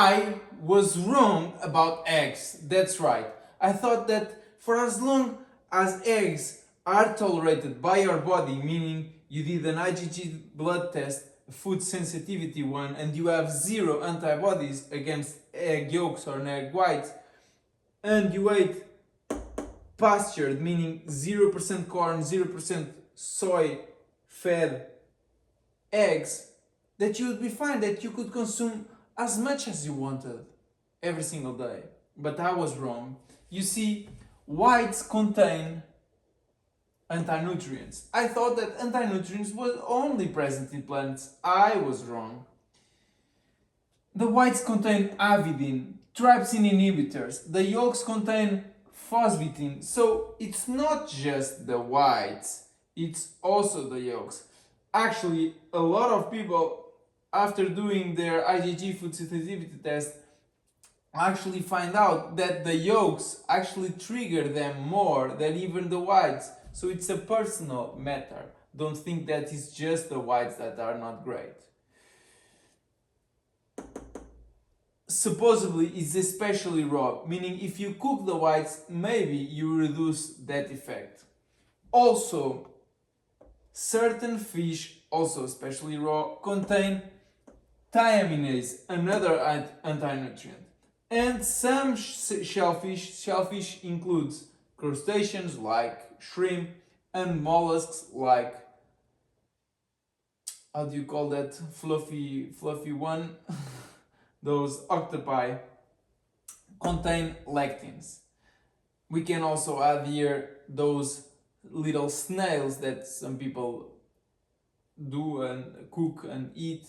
I was wrong about eggs. That's right. I thought that for as long as eggs are tolerated by your body, meaning you did an IgG blood test, a food sensitivity one, and you have zero antibodies against egg yolks or egg whites, and you ate pastured, meaning 0% corn, 0% soy fed eggs, that you would be fine, that you could consume as much as you wanted every single day. But I was wrong. You see, whites contain anti-nutrients. I thought that anti-nutrients were only present in plants. I was wrong. The whites contain avidin, trypsin inhibitors. The yolks contain phosphate. So it's not just the whites, it's also the yolks. Actually, a lot of people, after doing their IgG food sensitivity test, actually find out that the yolks actually trigger them more than even the whites. So it's a personal matter. Don't think that it's just the whites that are not great. Supposedly it's especially raw, meaning if you cook the whites, maybe you reduce that effect. Also, certain fish, also especially raw, contain thiaminase, another anti-nutrient. And some shellfish includes crustaceans like shrimp and mollusks like, how do you call that fluffy one? Those octopi contain lectins. We can also add here those little snails that some people do and cook and eat.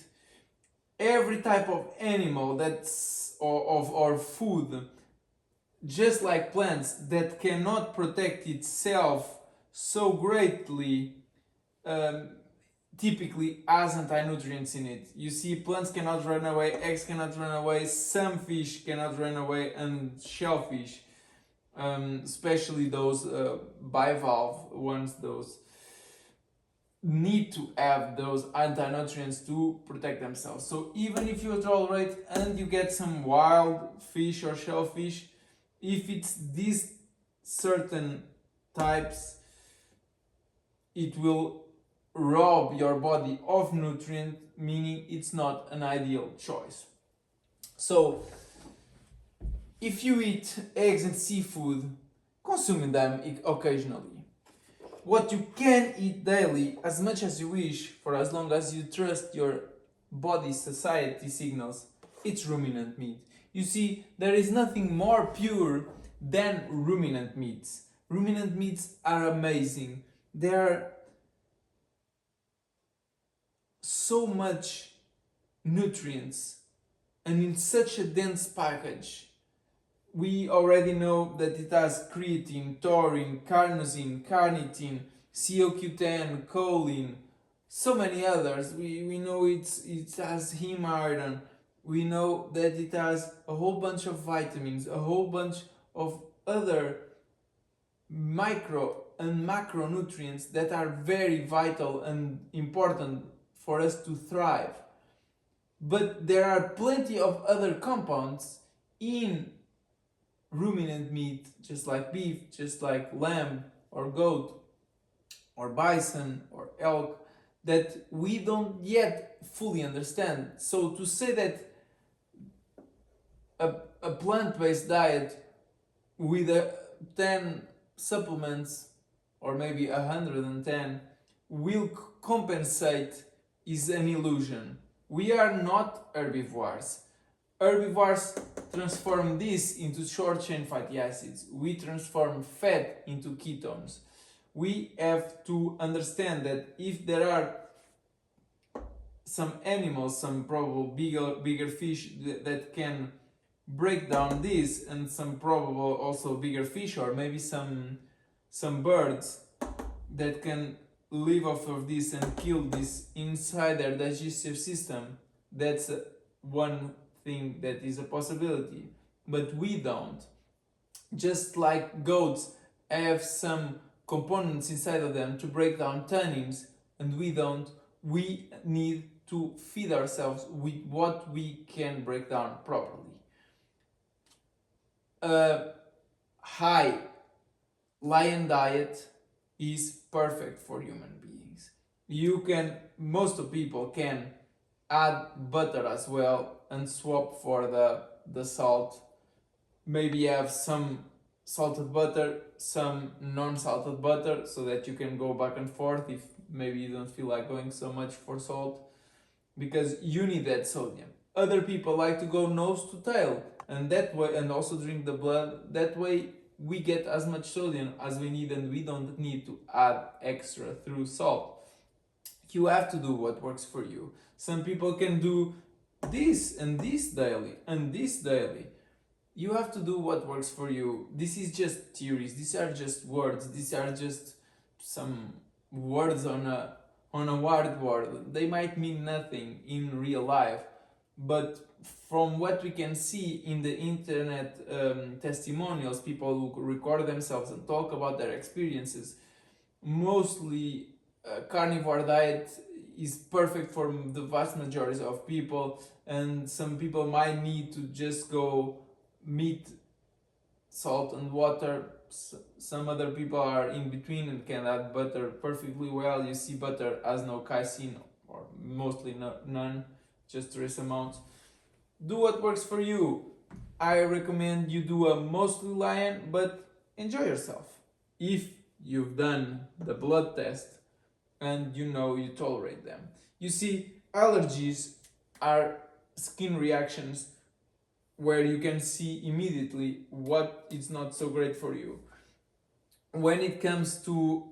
Every type of animal that's or food, just like plants, that cannot protect itself so greatly, typically has anti-nutrients in it. You see, plants cannot run away, eggs cannot run away, some fish cannot run away, and shellfish, especially those bivalve ones, those need to have those anti-nutrients to protect themselves. So even if you tolerate and you get some wild fish or shellfish, if it's these certain types, it will rob your body of nutrient, meaning it's not an ideal choice. So if you eat eggs and seafood, consume them occasionally. What you can eat daily, as much as you wish, for as long as you trust your body's satiety signals, it's ruminant meat. You see, there is nothing more pure than ruminant meats. Ruminant meats are amazing. They are so much nutrients and in such a dense package. We already know that it has creatine, taurine, carnosine, carnitine, CoQ10, choline, so many others. We know it has heme iron. We know that it has a whole bunch of vitamins, a whole bunch of other micro and macronutrients that are very vital and important for us to thrive. But there are plenty of other compounds in ruminant meat, just like beef, just like lamb or goat or bison or elk, that we don't yet fully understand. So to say that a plant-based diet with 10 supplements or maybe 110 will compensate is an illusion. We are not herbivores. Herbivores transform this into short-chain fatty acids. We transform fat into ketones. We have to understand that if there are some animals, some probable bigger fish that can break down this, and some probable also bigger fish, or maybe some birds that can live off of this and kill this inside their digestive system, that's one thing that is a possibility. But we don't. Just like goats have some components inside of them to break down tannins, and we don't, we need to feed ourselves with what we can break down properly. A high lion diet is perfect for human beings. Most of people can add butter as well and swap for the salt. Maybe have some salted butter, some non-salted butter, so that you can go back and forth if maybe you don't feel like going so much for salt, because you need that sodium. Other people like to go nose to tail, and that way, and also drink the blood. That way we get as much sodium as we need, and we don't need to add extra through salt. You have to do what works for you. Some people can do this and this daily and this daily. You have to do what works for you. This is just theories. These are just words. These are just some words on a whiteboard. They might mean nothing in real life, but from what we can see in the internet testimonials, people who record themselves and talk about their experiences, mostly carnivore diet is perfect for the vast majority of people, and some people might need to just go meat, salt and water. Some other people are in between and can add butter perfectly well. You see butter has no casein, or mostly none, just trace amounts. Do what works for you. I recommend you do a mostly lion, but enjoy yourself. If you've done the blood test and you know you tolerate them. You see, allergies are skin reactions where you can see immediately what is not so great for you. When it comes to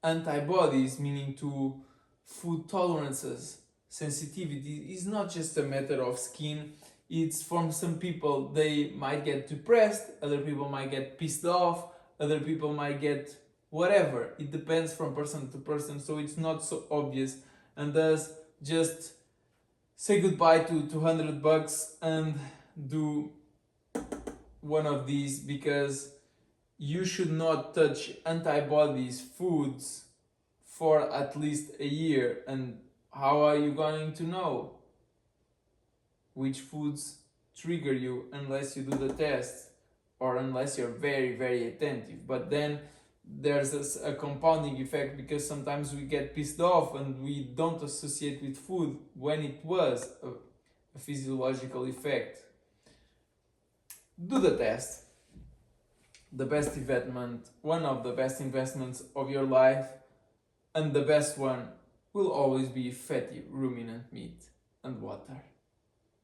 antibodies, meaning to food tolerances, sensitivity, is not just a matter of skin. It's from some people, they might get depressed, other people might get pissed off, other people might get whatever. It depends from person to person, so it's not so obvious. And thus, just say goodbye to $200 and do one of these, because you should not touch antibodies foods for at least a year. And how are you going to know which foods trigger you unless you do the test, or unless you're very, very attentive? But then there's a compounding effect, because sometimes we get pissed off and we don't associate with food when it was a physiological effect. Do the test. The best investment, one of the best investments of your life, and the best one will always be fatty ruminant meat and water.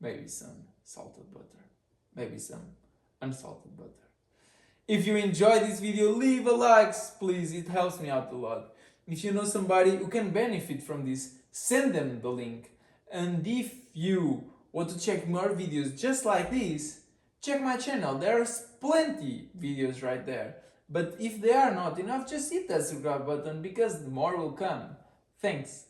Maybe some salted butter, maybe some unsalted butter. If you enjoyed this video, leave a like, please, it helps me out a lot. If you know somebody who can benefit from this, send them the link. And if you want to check more videos just like this, check my channel, there's plenty videos right there. But if they are not enough, just hit that subscribe button, because more will come. Thanks.